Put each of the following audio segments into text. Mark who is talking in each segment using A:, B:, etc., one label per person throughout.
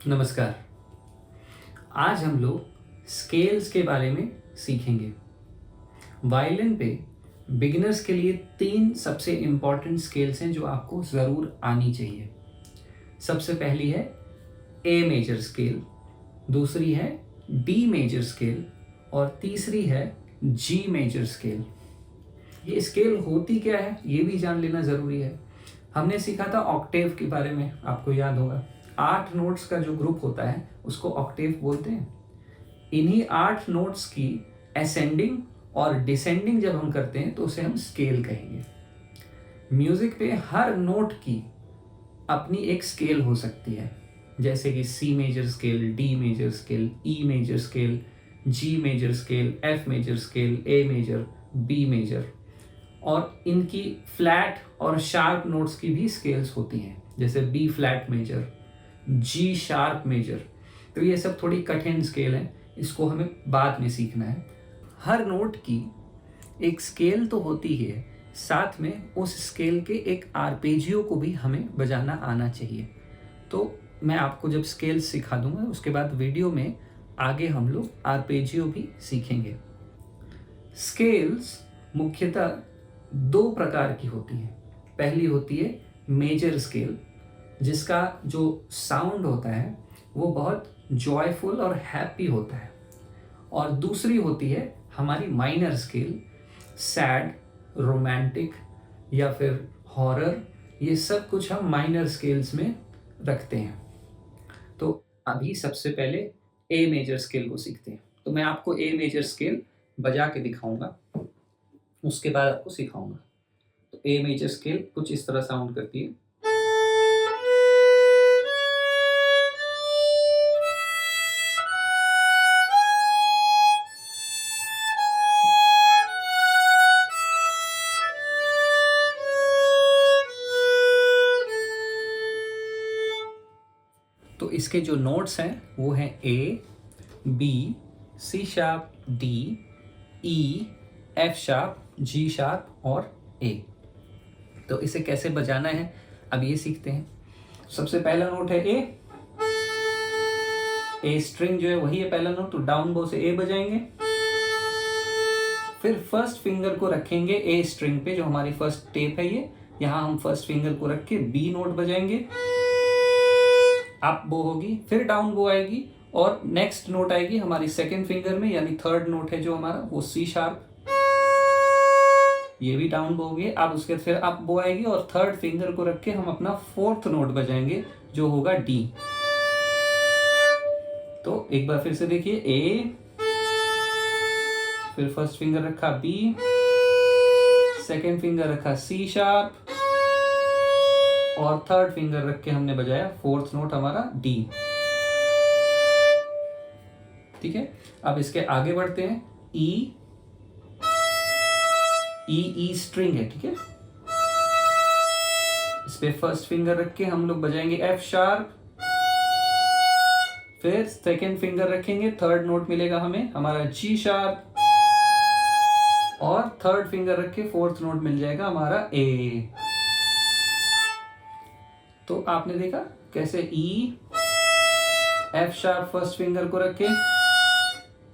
A: नमस्कार। आज हम लोग स्केल्स के बारे में सीखेंगे। वायलिन पे बिगिनर्स के लिए 3 सबसे इम्पॉर्टेंट स्केल्स हैं जो आपको ज़रूर आनी चाहिए। सबसे पहली है ए मेजर स्केल, दूसरी है डी मेजर स्केल और तीसरी है जी मेजर स्केल। ये स्केल होती क्या है ये भी जान लेना ज़रूरी है। हमने सीखा था ऑक्टेव के बारे में, आपको याद होगा। 8 नोट्स का जो ग्रुप होता है उसको ऑक्टेव बोलते हैं। इन्हीं 8 नोट्स की असेंडिंग और डिसेंडिंग जब हम करते हैं तो उसे हम स्केल कहेंगे। म्यूजिक पे हर नोट की अपनी एक स्केल हो सकती है, जैसे कि C major scale, D major scale, E major scale, G major scale, F major scale, A major, B major. और इनकी फ्लैट और शार्प नोट्स की भी स्केल्स होती हैं, जैसे B flat major, G sharp major. तो ये सब थोड़ी कठिन स्केल हैं, इसको हमें बाद में सीखना है। हर नोट की एक स्केल तो होती है, साथ में उस स्केल के एक आर्पेजियो को भी हमें बजाना आना चाहिए। तो मैं आपको जब स्केल सिखा दूंगा उसके बाद वीडियो में आगे हम लोग आर्पेजियो भी सीखेंगे। स्केल्स मुख्यतः 2 प्रकार की होती हैं। पहली होती है मेजर स्केल, जिसका जो साउंड होता है वो बहुत जॉयफुल और हैप्पी होता है। और दूसरी होती है हमारी माइनर स्केल, सैड, रोमांटिक या फिर हॉरर। ये सब कुछ हम माइनर स्केल्स में रखते हैं। तो अभी सबसे पहले ए मेजर स्केल को सीखते हैं। तो मैं आपको ए मेजर स्केल बजा के दिखाऊंगा, उसके बाद आपको सिखाऊंगा। तो ए मेजर स्केल कुछ इस तरह साउंड करती है। तो इसके जो नोट्स हैं वो हैं ए, बी, सी शार्प, डी, ई, एफ शार्प, जी शार्प और ए। तो इसे कैसे बजाना है अब ये सीखते हैं। सबसे पहला नोट है ए स्ट्रिंग जो है वही है पहला नोट, तो डाउन बो से ए बजाएंगे। फिर फर्स्ट फिंगर को रखेंगे ए स्ट्रिंग पे, जो हमारी फर्स्ट टेप है ये, यहां हम फर्स्ट फिंगर को रख के बी नोट बजाएंगे। अप बो होगी, फिर डाउन बो आएगी और नेक्स्ट नोट आएगी हमारी सेकंड फिंगर में, यानी थर्ड नोट है जो हमारा वो सी शार्प, ये भी डाउन बो होगी। अब उसके फिर अप बो आएगी और थर्ड फिंगर को रख के हम अपना फोर्थ नोट बजाएंगे जो होगा डी। तो एक बार फिर से देखिए, ए, फिर फर्स्ट फिंगर रखा बी, सेकंड फिंगर रखा सी शार्प और थर्ड फिंगर रख के हमने बजाया फोर्थ नोट हमारा डी। ठीक है, अब इसके आगे बढ़ते हैं। ई, ई स्ट्रिंग है, ठीक है। इस पे फर्स्ट फिंगर रख के हम लोग बजाएंगे एफ शार्प, फिर सेकेंड फिंगर रखेंगे, थर्ड नोट मिलेगा हमें हमारा जी शार्प और थर्ड फिंगर रख के फोर्थ नोट मिल जाएगा हमारा ए। तो आपने देखा कैसे ई, एफ शार्प फर्स्ट फिंगर को रख के,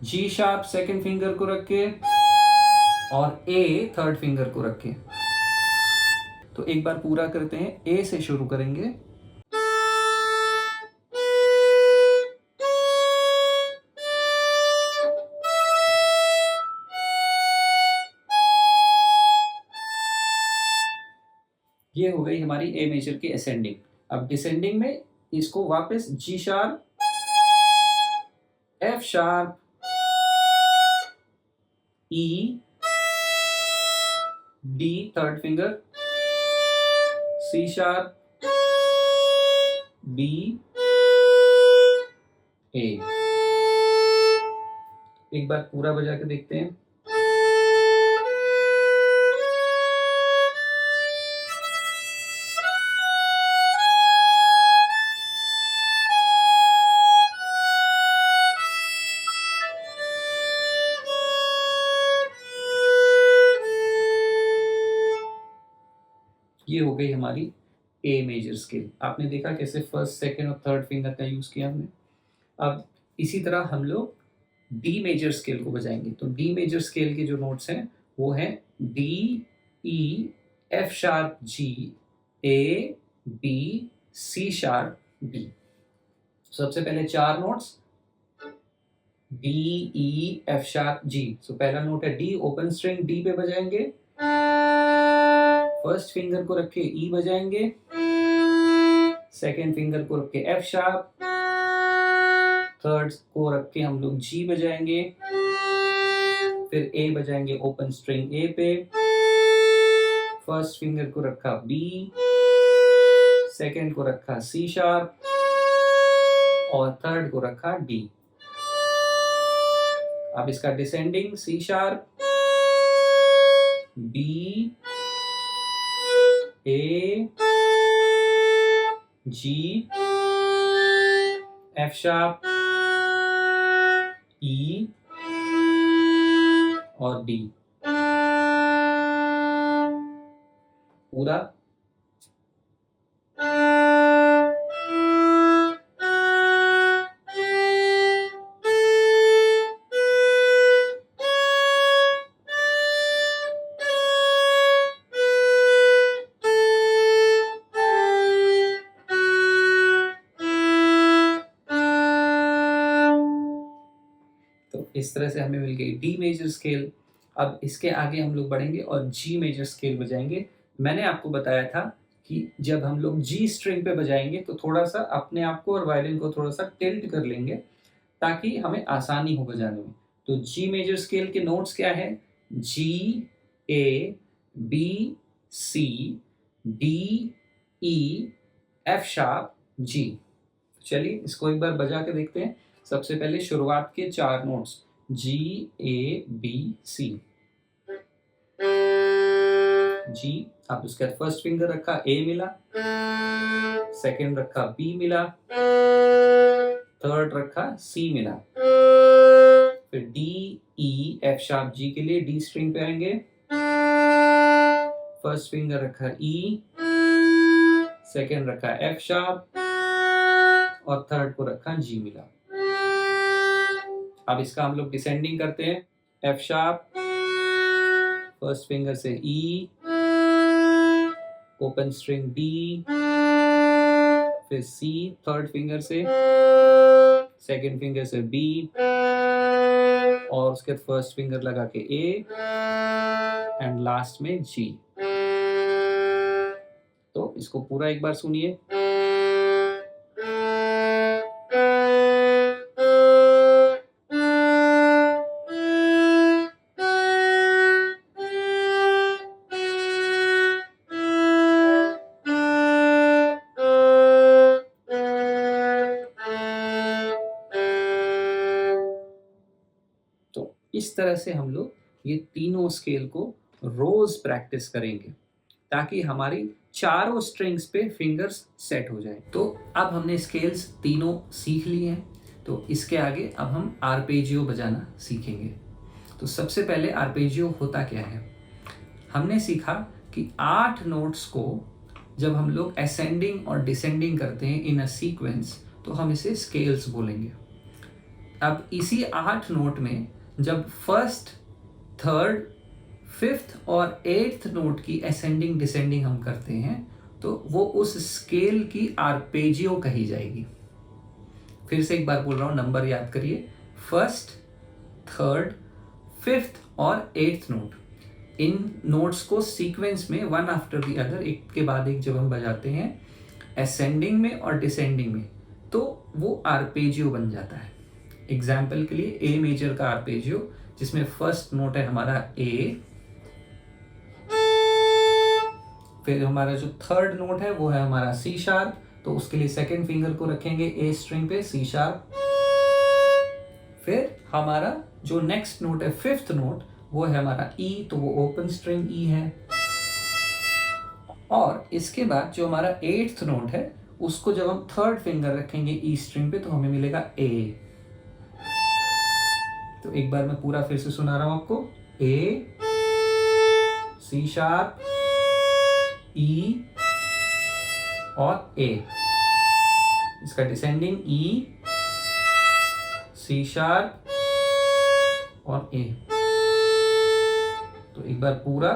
A: जी शार्प सेकेंड फिंगर को रख के और ए थर्ड फिंगर को रख के। तो एक बार पूरा करते हैं, ए से शुरू करेंगे। ये हो गई हमारी ए मेजर की असेंडिंग। अब डिसेंडिंग में इसको वापस G sharp, F sharp, E, D third finger, C sharp, B, A. एक बार पूरा बजा के देखते हैं। ये हो गई हमारी ए मेजर स्केल। आपने देखा कैसे फर्स्ट, सेकेंड और थर्ड फिंगर का यूज किया हमने। अब इसी तरह हम लोग डी मेजर स्केल को बजाएंगे। तो डी मेजर स्केल के जो नोट्स हैं वो हैं डी, ई, एफ शार्प, जी, ए, बी, सी शार्प, डी। सबसे पहले 4 नोट्स डी, ई, एफ शार्प, जी। सो पहला नोट है डी, ओपन स्ट्रिंग डी पे बजाएंगे, फर्स्ट फिंगर को रख के ई बजाएंगे, सेकेंड फिंगर को रख के एफ शार्प, थर्ड को रख के हम लोग जी बजाएंगे, फिर ए बजाएंगे ओपन स्ट्रिंग ए पे, फर्स्ट फिंगर को रखा बी, सेकेंड को रखा सी शार्प और थर्ड को रखा डी। अब इसका डिसेंडिंग सी शार्प, बी, ए, जी, एफ शार्प, ई और डी। पूरा इस तरह से हमें मिल गई डी मेजर स्केल। अब इसके आगे हम लोग बढ़ेंगे और जी मेजर स्केल बजाएंगे। मैंने आपको बताया था कि जब हम लोग जी स्ट्रिंग पे बजाएंगे तो थोड़ा सा अपने आप को और वायलिन को थोड़ा सा टिल्ट कर लेंगे ताकि हमें आसानी हो बजाने में। तो जी मेजर स्केल के नोट्स क्या है? जी, ए, बी, सी, डी, ई, एफ शार्प, जी। चलिए इसको एक बार बजा के देखते हैं। सबसे पहले शुरुआत के 4 नोट्स जी, ए, बी, सी। जी, आप उसके बाद फर्स्ट फिंगर रखा ए मिला, सेकंड रखा बी मिला, थर्ड रखा सी मिला, फिर डी, ई, एफ शार्प, जी के लिए डी स्ट्रिंग पे आएंगे, फर्स्ट फिंगर रखा ई, सेकंड रखा एफ शार्प और थर्ड को रखा जी मिला। अब इसका हम लोग डिसेंडिंग करते हैं। एफ शार्प, फर्स्ट फिंगर से ई, ओपन स्ट्रिंग डी, फिर सी थर्ड फिंगर से, सेकंड फिंगर से बी और उसके फर्स्ट फिंगर लगा के ए एंड लास्ट में जी। तो इसको पूरा एक बार सुनिए। तो इस तरह से हम लोग ये तीनों स्केल को रोज प्रैक्टिस करेंगे ताकि हमारी चारों स्ट्रिंग्स पे फिंगर्स सेट हो जाए। तो अब हमने स्केल्स तीनों सीख लिए हैं, तो इसके आगे अब हम आर्पेजियो बजाना सीखेंगे। तो सबसे पहले आर्पेजियो होता क्या है? हमने सीखा कि 8 नोट्स को जब हम लोग असेंडिंग और डिसेंडिंग करते हैं इन अ सीक्वेंस तो हम इसे स्केल्स बोलेंगे। अब इसी 8 नोट में जब फर्स्ट, थर्ड, फिफ्थ और एट्थ नोट की असेंडिंग डिसेंडिंग हम करते हैं तो वो उस स्केल की आर्पेजियो कही जाएगी। फिर से एक बार बोल रहा हूँ, नंबर याद करिए। फर्स्ट, थर्ड, फिफ्थ और एट्थ नोट, इन नोट्स को सीक्वेंस में वन आफ्टर द अदर, एक के बाद एक जब हम बजाते हैं असेंडिंग में और डिसेंडिंग में तो वो आर्पेजियो बन जाता है। एग्जाम्पल के लिए ए मेजर का आर्पेजियो जिसमें फर्स्ट नोट है हमारा ए, फिर हमारा जो थर्ड नोट है वो है हमारा सी शार्प, तो उसके लिए सेकंड फिंगर को रखेंगे ए स्ट्रिंग पे, सी शार्प। फिर हमारा जो नेक्स्ट नोट है फिफ्थ नोट वो है हमारा ई, तो वो ओपन स्ट्रिंग ई है। और इसके बाद जो हमारा एट्थ नोट है उसको जब हम थर्ड फिंगर रखेंगे ई स्ट्रिंग पे तो हमें मिलेगा ए। तो एक बार मैं पूरा फिर से सुना रहा हूं आपको। ए, सी शार्प, ई, और ए। इसका डिसेंडिंग ई, सी शार्प और ए। तो एक बार पूरा।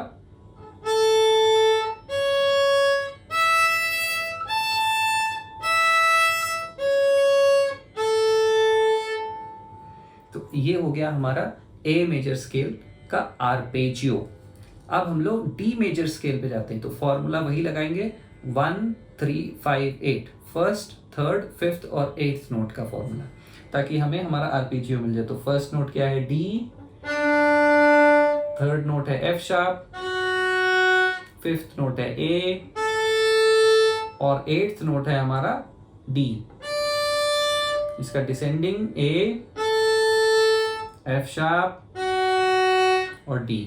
A: तो ये हो गया हमारा ए मेजर स्केल का आर्पेजियो। अब हम लोग डी मेजर स्केल पे जाते हैं, तो फॉर्मूला वही लगाएंगे 1 3 5 8, फर्स्ट, थर्ड, फिफ्थ और एट्थ नोट का फॉर्मूला, ताकि हमें हमारा आर्पेजियो मिल जाए। तो फर्स्ट नोट क्या है? डी, थर्ड नोट है एफ शार्प, फिफ्थ नोट है ए और एट्थ नोट है हमारा डी। इसका डिसेंडिंग ए, एफ शार्प और डी।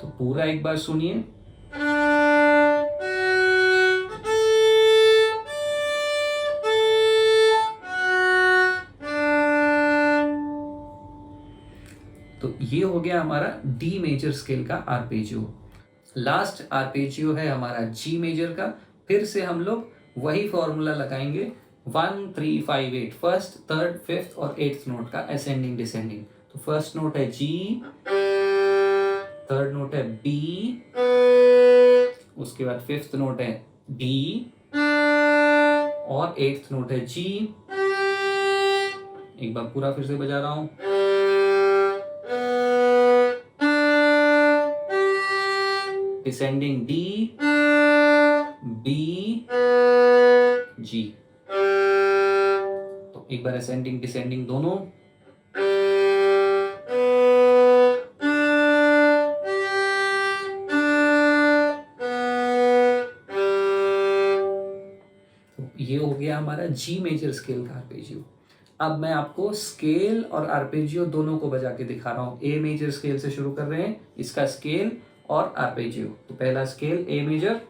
A: तो पूरा एक बार सुनिए। तो ये हो गया हमारा डी मेजर स्केल का आर्पेजियो। लास्ट आर्पेजियो है हमारा जी मेजर का। फिर से हम लोग वही फॉर्मूला लगाएंगे 1 3 5 8, फर्स्ट, थर्ड, फिफ्थ और एट्थ नोट का असेंडिंग डिसेंडिंग। तो फर्स्ट नोट है जी, थर्ड नोट है बी, उसके बाद फिफ्थ नोट है डी और एट्थ नोट है जी। एक बार पूरा फिर से बजा रहा हूं। डिसेंडिंग डी, बी, जी। तो एक बार असेंडिंग डिसेंडिंग दोनों। तो ये हो गया हमारा जी मेजर स्केल का आर्पेजियो। अब मैं आपको स्केल और आर्पेजियो दोनों को बजा के दिखा रहा हूं। ए मेजर स्केल से शुरू कर रहे हैं, इसका स्केल और आर्पेजियो। तो पहला scale A major,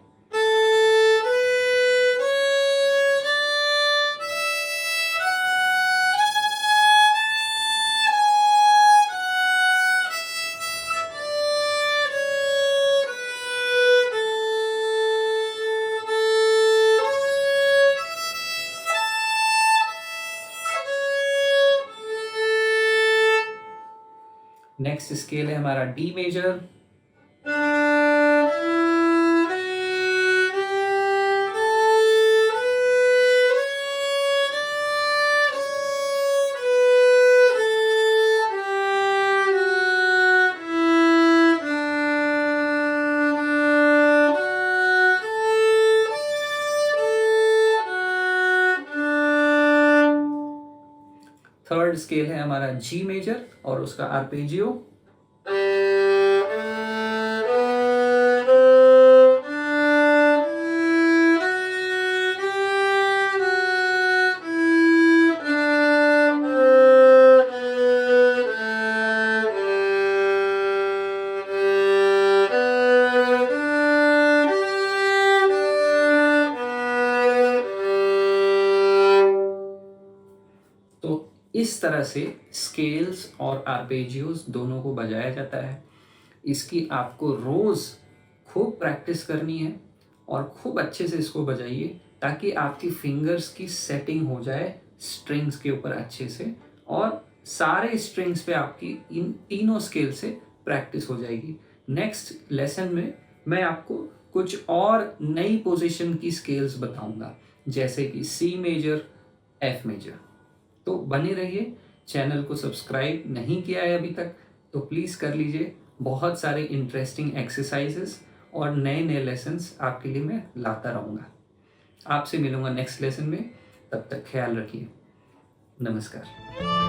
A: next scale है हमारा डी मेजर, थर्ड स्केल है हमारा जी मेजर और उसका आर्पेजियो, इस तरह से स्केल्स और आर्पेजियोस दोनों को बजाया जाता है। इसकी आपको रोज़ खूब प्रैक्टिस करनी है और खूब अच्छे से इसको बजाइए, ताकि आपकी फिंगर्स की सेटिंग हो जाए स्ट्रिंग्स के ऊपर अच्छे से, और सारे स्ट्रिंग्स पे आपकी इन तीनों स्केल से प्रैक्टिस हो जाएगी। नेक्स्ट लेसन में मैं आपको कुछ और नई पोजीशन की स्केल्स बताऊंगा, जैसे कि सी मेजर, एफ मेजर। तो बने रहिए। चैनल को सब्सक्राइब नहीं किया है अभी तक तो प्लीज़ कर लीजिए। बहुत सारे इंटरेस्टिंग एक्सरसाइजेस और नए नए लेसन्स आपके लिए मैं लाता रहूँगा। आपसे मिलूँगा नेक्स्ट लेसन में। तब तक ख्याल रखिए। नमस्कार।